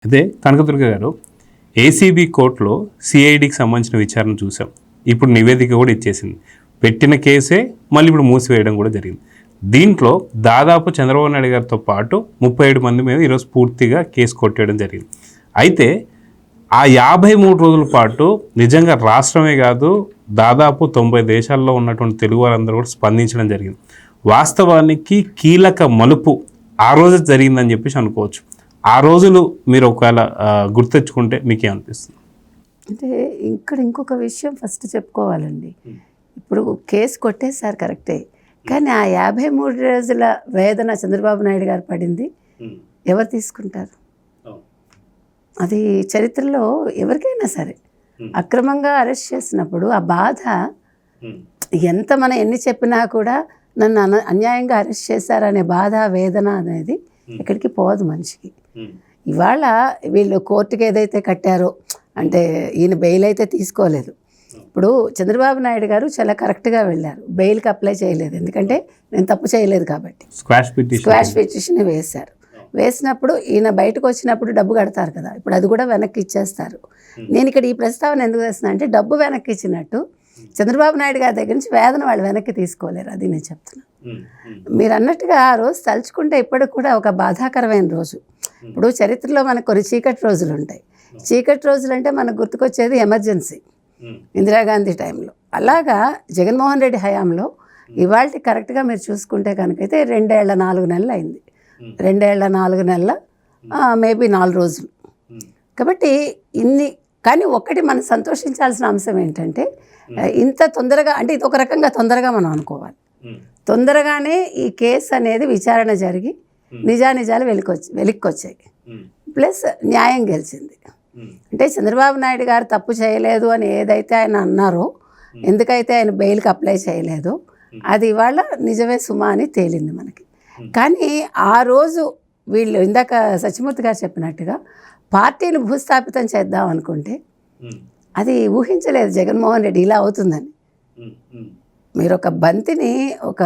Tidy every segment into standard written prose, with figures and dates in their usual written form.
అయితే కనకదుర్గ గారు, ఏసీబీ కోర్టులో సిఐడికి సంబంధించిన విచారణ చూసాం. ఇప్పుడు నివేదిక కూడా ఇచ్చేసింది. పెట్టిన కేసే మళ్ళీ ఇప్పుడు మూసివేయడం కూడా జరిగింది. దీంట్లో దాదాపు చంద్రబాబు నాయుడు గారితో పాటు 37 మంది మీద ఈరోజు పూర్తిగా కేసు కొట్టేయడం జరిగింది. అయితే ఆ 53 రోజుల పాటు నిజంగా రాష్ట్రమే కాదు, దాదాపు 90 దేశాల్లో ఉన్నటువంటి తెలుగు వారందరూ కూడా స్పందించడం జరిగింది. వాస్తవానికి కీలక మలుపు ఆ రోజు జరిగిందని చెప్పేసి అనుకోవచ్చు. ఆ రోజులు మీరు ఒకవేళ గుర్తెచ్చుకుంటే మీకేమనిపిస్తుంది? అంటే ఇక్కడ ఇంకొక విషయం ఫస్ట్ చెప్పుకోవాలండి. ఇప్పుడు కేసు కొట్టేశారు కరెక్టే, కానీ ఆ 53 రోజుల వేదన చంద్రబాబు నాయుడు గారు పడింది ఎవరు తీసుకుంటారు? అది చరిత్రలో ఎవరికైనా సరే అక్రమంగా అరెస్ట్ చేసినప్పుడు ఆ బాధ ఎంత మనం ఎన్ని చెప్పినా కూడా నన్ను అన్యాయంగా అరెస్ట్ చేశారనే బాధ వేదన అనేది ఎక్కడికి పోదు మనిషికి. ఇవాళ వీళ్ళు కోర్టుకి ఏదైతే కట్టారో, అంటే ఈయన బెయిల్ అయితే తీసుకోలేదు. ఇప్పుడు చంద్రబాబు నాయుడు గారు చాలా కరెక్ట్గా వెళ్ళారు, బెయిల్కి అప్లై చేయలేదు, ఎందుకంటే నేను తప్పు చేయలేదు కాబట్టి. స్క్వాష్ పిటిషన్ వేశారు. వేసినప్పుడు ఈయన బయటకు వచ్చినప్పుడు డబ్బు కడతారు కదా, ఇప్పుడు అది కూడా వెనక్కి ఇచ్చేస్తారు. నేను ఇక్కడ ఈ ప్రస్తావన ఎందుకు వేస్తున్నా అంటే, డబ్బు వెనక్కి ఇచ్చినట్టు చంద్రబాబు నాయుడు గారి దగ్గర నుంచి వేదన వాళ్ళు వెనక్కి తీసుకోలేరు, అది నేను చెప్తున్నా. మీరు అన్నట్టుగా ఆ రోజు తలుచుకుంటే ఇప్పటికి కూడా ఒక బాధాకరమైన రోజు. ఇప్పుడు చరిత్రలో మనకు కొన్ని చీకటి రోజులు ఉంటాయి. చీకటి రోజులు అంటే మనకు గుర్తుకొచ్చేది ఎమర్జెన్సీ, ఇందిరాగాంధీ టైంలో. అలాగా జగన్మోహన్ రెడ్డి హయాంలో ఇవాళ కరెక్ట్గా మీరు చూసుకుంటే కనుకైతే 2 ఏళ్ల 4 నెలలు అయింది. 2 ఏళ్ల 4 నెలల మేబీ 4 రోజులు. కాబట్టి ఇన్ని, కానీ ఒక్కటి మనం సంతోషించాల్సిన అంశం ఏంటంటే, ఇంత తొందరగా, అంటే ఇది ఒక రకంగా తొందరగా మనం అనుకోవాలి, తొందరగానే ఈ కేసు అనేది విచారణ జరిగి నిజానిజాలు వెలిక్కొచ్చాయి, ప్లస్ న్యాయం గెలిచింది. అంటే చంద్రబాబు నాయుడు గారు తప్పు చేయలేదు అని ఏదైతే ఆయన అన్నారో, ఎందుకైతే ఆయన బెయిల్కి అప్లై చేయలేదో, అది ఇవాళ నిజమే సుమా అని తేలింది మనకి. కానీ ఆ రోజు వీళ్ళు ఇందాక సత్యమూర్తి గారు చెప్పినట్టుగా పార్టీని భూస్థాపితం చేద్దాం అనుకుంటే అది ఊహించలేదు జగన్మోహన్ రెడ్డి ఇలా అవుతుందని. మీరు ఒక బంతిని ఒక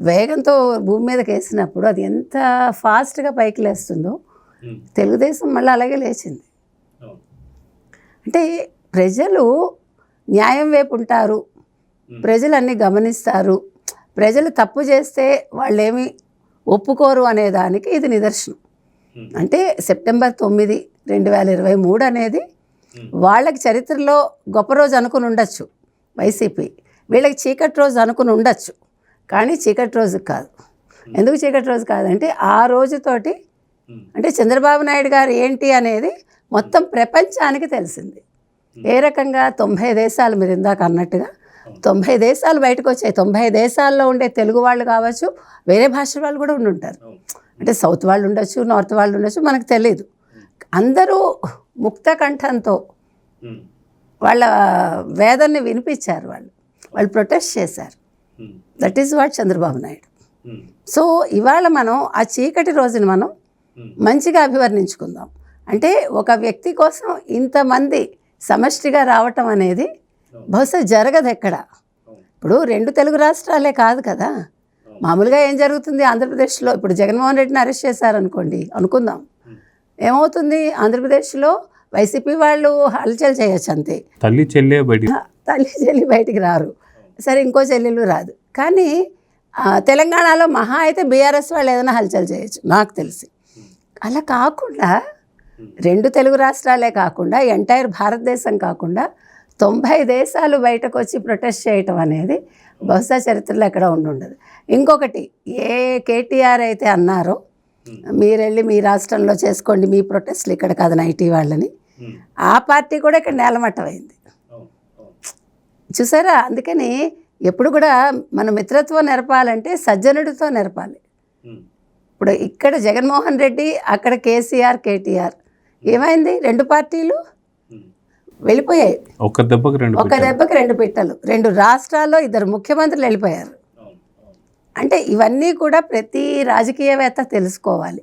వేగంతో భూమి మీదకి వేసినప్పుడు అది ఎంత ఫాస్ట్గా పైకి లేస్తుందో, తెలుగుదేశం మళ్ళీ అలాగే లేచింది. అంటే ప్రజలు న్యాయం వైపు ఉంటారు, ప్రజలు అన్నీ గమనిస్తారు, ప్రజలు తప్పు చేస్తే వాళ్ళేమి ఒప్పుకోరు అనేదానికి ఇది నిదర్శనం. అంటే సెప్టెంబర్ 9, 2023 అనేది వాళ్ళకి చరిత్రలో గొప్ప రోజు అనుకుని ఉండొచ్చు వైసీపీ, వీళ్ళకి చీకటి రోజు అనుకుని ఉండొచ్చు, కానీ చీకటి రోజు కాదు. ఎందుకు చీకటి రోజు కాదంటే, ఆ రోజుతోటి అంటే చంద్రబాబు నాయుడు గారు ఏంటి అనేది మొత్తం ప్రపంచానికి తెలిసింది. ఏ రకంగా 90 దేశాలు, మీరు ఇందాక అన్నట్టుగా 90 దేశాలు బయటకు వచ్చాయి. 90 దేశాల్లో ఉండే తెలుగు వాళ్ళు కావచ్చు, వేరే భాష వాళ్ళు కూడా ఉండుంటారు. అంటే సౌత్ వాళ్ళు ఉండొచ్చు, నార్త్ వాళ్ళు ఉండొచ్చు, మనకు తెలియదు. అందరూ ముక్త కంఠంతో వాళ్ళ వేదన్ని వినిపించారు, వాళ్ళు ప్రొటెస్ట్ చేశారు. That is what Chandrababu Naidu. So ఇవాళ మనం ఆ చీకటి రోజుని మనం మంచిగా అభివర్ణించుకుందాం. అంటే ఒక వ్యక్తి కోసం ఇంతమంది సమష్టిగా రావటం అనేది బహుశా జరగదు ఎక్కడ. ఇప్పుడు 2 తెలుగు రాష్ట్రాలే కాదు కదా, మామూలుగా ఏం జరుగుతుంది ఆంధ్రప్రదేశ్లో, ఇప్పుడు జగన్మోహన్ రెడ్డిని అరెస్ట్ చేశారనుకోండి, అనుకుందాం, ఏమవుతుంది ఆంధ్రప్రదేశ్లో వైసీపీ వాళ్ళు హల్చల్ చేయొచ్చు అంతే, తల్లి చెల్లి బయటికి రారు, సరే ఇంకో చెల్లెలు రాదు. కానీ తెలంగాణలో మహా అయితే బీఆర్ఎస్ వాళ్ళు ఏదైనా హల్చల్ చేయొచ్చు నాకు తెలిసి. అలా కాకుండా 2 తెలుగు రాష్ట్రాలే కాకుండా ఎంటైర్ భారతదేశం కాకుండా 90 దేశాలు బయటకు వచ్చి ప్రొటెస్ట్ చేయటం అనేది బహుశా చరిత్రలో ఎక్కడ ఉండదు. ఇంకొకటి, ఏ కేటీఆర్ అయితే అన్నారో మీరు వెళ్ళి మీ రాష్ట్రంలో చేసుకోండి మీ ప్రొటెస్ట్లు, ఇక్కడ కాదు నైటీ వాళ్ళని, ఆ పార్టీ కూడా ఇక్కడ నేలమట్టమైంది. చూసారా? అందుకని ఎప్పుడు కూడా మన మిత్రత్వం నెరపాలంటే సజ్జనుడితో నెరపాలి. ఇప్పుడు ఇక్కడ జగన్మోహన్ రెడ్డి, అక్కడ కేసీఆర్, కేటీఆర్, ఏమైంది? 2 పార్టీలు వెళ్ళిపోయాయి. ఒక దెబ్బకి 2 పిట్టలు. 2 రాష్ట్రాల్లో 2 ముఖ్యమంత్రులు వెళ్ళిపోయారు. అంటే ఇవన్నీ కూడా ప్రతి రాజకీయవేత్త తెలుసుకోవాలి.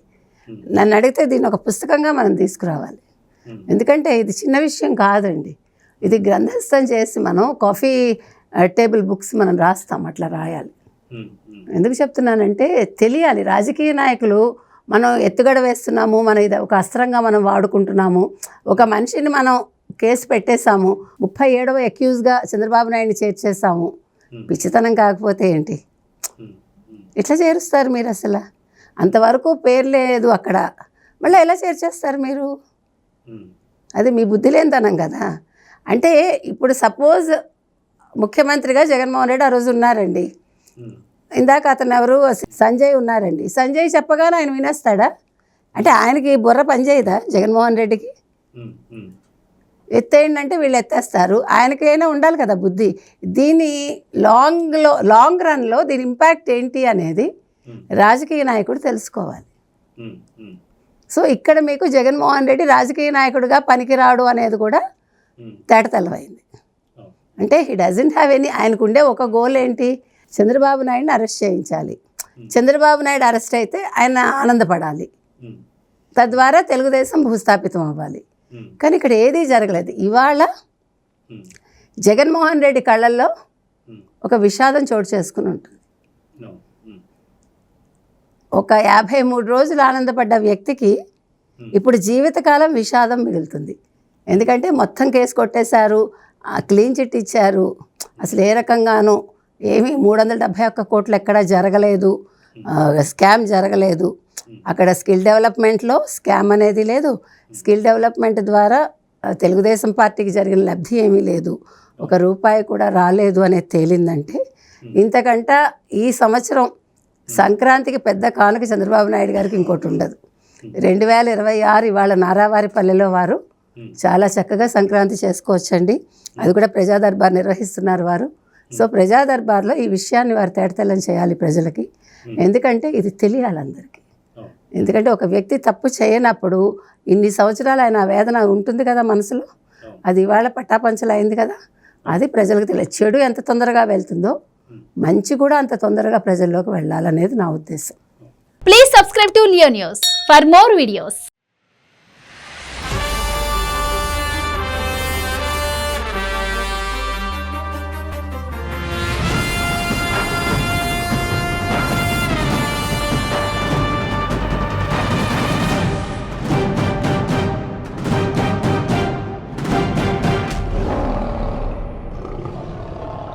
నన్ను అడిగితే దీన్ని ఒక పుస్తకంగా మనం తీసుకురావాలి. ఎందుకంటే ఇది చిన్న విషయం కాదండి, ఇది గ్రంథస్థం చేసి మనం కాఫీ టేబుల్ బుక్స్ మనం రాస్తాం, అట్లా రాయాలి. ఎందుకు చెప్తున్నానంటే తెలియాలి, రాజకీయ నాయకులు మనం ఎత్తుగడ వేస్తున్నాము, మన ఇది ఒక అస్త్రంగా మనం వాడుకుంటున్నాము. ఒక మనిషిని మనం కేసు పెట్టేశాము, 37వ అక్యూజ్గా చంద్రబాబు నాయుడిని చేర్చేసాము. పిచ్చితనం కాకపోతే ఏంటి? ఎట్లా చేరుస్తారు మీరు? అసలు అంతవరకు పేరు లేదు అక్కడ, మళ్ళీ ఎలా చేర్చేస్తారు మీరు? అది మీ బుద్ధి లేనితనం కదా. అంటే ఇప్పుడు సపోజ్ ముఖ్యమంత్రిగా జగన్మోహన్ రెడ్డి ఆ రోజు ఉన్నారండి, ఇందాక అతను ఎవరు సంజయ్ ఉన్నారండి. సంజయ్ చెప్పగానే ఆయన వినేస్తాడా? అంటే ఆయనకి బుర్ర పనిచేయదా జగన్మోహన్ రెడ్డికి? ఎత్తేయండి అంటే వీళ్ళు ఎత్తేస్తారు. ఆయనకైనా ఉండాలి కదా బుద్ధి. దీని లాంగ్ రన్లో దీని ఇంపాక్ట్ ఏంటి అనేది రాజకీయ నాయకుడు తెలుసుకోవాలి. సో ఇక్కడ మీకు జగన్మోహన్ రెడ్డి రాజకీయ నాయకుడిగా పనికిరాడు అనేది కూడా తేటతెల్లమైంది. అంటే హీ డజంట్ హ్యావ్ ఎనీ, ఆయనకు ఉండే ఒక గోల్ ఏంటి? చంద్రబాబు నాయుడిని అరెస్ట్ చేయించాలి. చంద్రబాబు నాయుడు అరెస్ట్ అయితే ఆయన ఆనందపడాలి, తద్వారా తెలుగుదేశం భూస్థాపితం అవ్వాలి. కానీ ఇక్కడ ఏదీ జరగలేదు. ఇవాళ జగన్మోహన్ రెడ్డి కళ్ళల్లో ఒక విషాదం చోటు చేసుకుని ఉంటుంది. ఒక 53 రోజులు ఆనందపడ్డ వ్యక్తికి ఇప్పుడు జీవితకాలం విషాదం మిగులుతుంది. ఎందుకంటే మొత్తం కేసు కొట్టేశారు, క్లీన్ చిట్ ఇచ్చారు, అసలు ఏ రకంగానూ ఏమీ 371 కోట్లు ఎక్కడా జరగలేదు, స్కామ్ జరగలేదు. అక్కడ స్కిల్ డెవలప్మెంట్లో స్కామ్ అనేది లేదు, స్కిల్ డెవలప్మెంట్ ద్వారా తెలుగుదేశం పార్టీకి జరిగిన లబ్ధి ఏమీ లేదు, ₹1 కూడా రాలేదు అనేది తేలిందంటే ఇంతకంట ఈ సంవత్సరం సంక్రాంతికి పెద్ద కానుక చంద్రబాబు నాయుడు గారికి ఇంకోటి ఉండదు. 2026 ఇవాళ నారావారిపల్లెలో వారు చాలా చక్కగా సంక్రాంతి చేసుకోవచ్చండి. అది కూడా ప్రజా దర్బార్ నిర్వహిస్తున్నారు వారు. సో ప్రజా దర్బార్లో ఈ విషయాన్ని వారు తేటతెల్లం చేయాలి ప్రజలకి. ఎందుకంటే ఇది తెలియాలి అందరికీ. ఎందుకంటే ఒక వ్యక్తి తప్పు చేయనప్పుడు ఇన్ని సంవత్సరాలు ఆయన వేదన ఉంటుంది కదా మనసులో, అది ఇవాళ పట్టాపంచలు అయింది కదా, అది ప్రజలకు తెలియదు. చెడు ఎంత తొందరగా వెళ్తుందో మంచి కూడా అంత తొందరగా ప్రజల్లోకి వెళ్ళాలనేది నా ఉద్దేశం. Please subscribe to Leo news for more videos.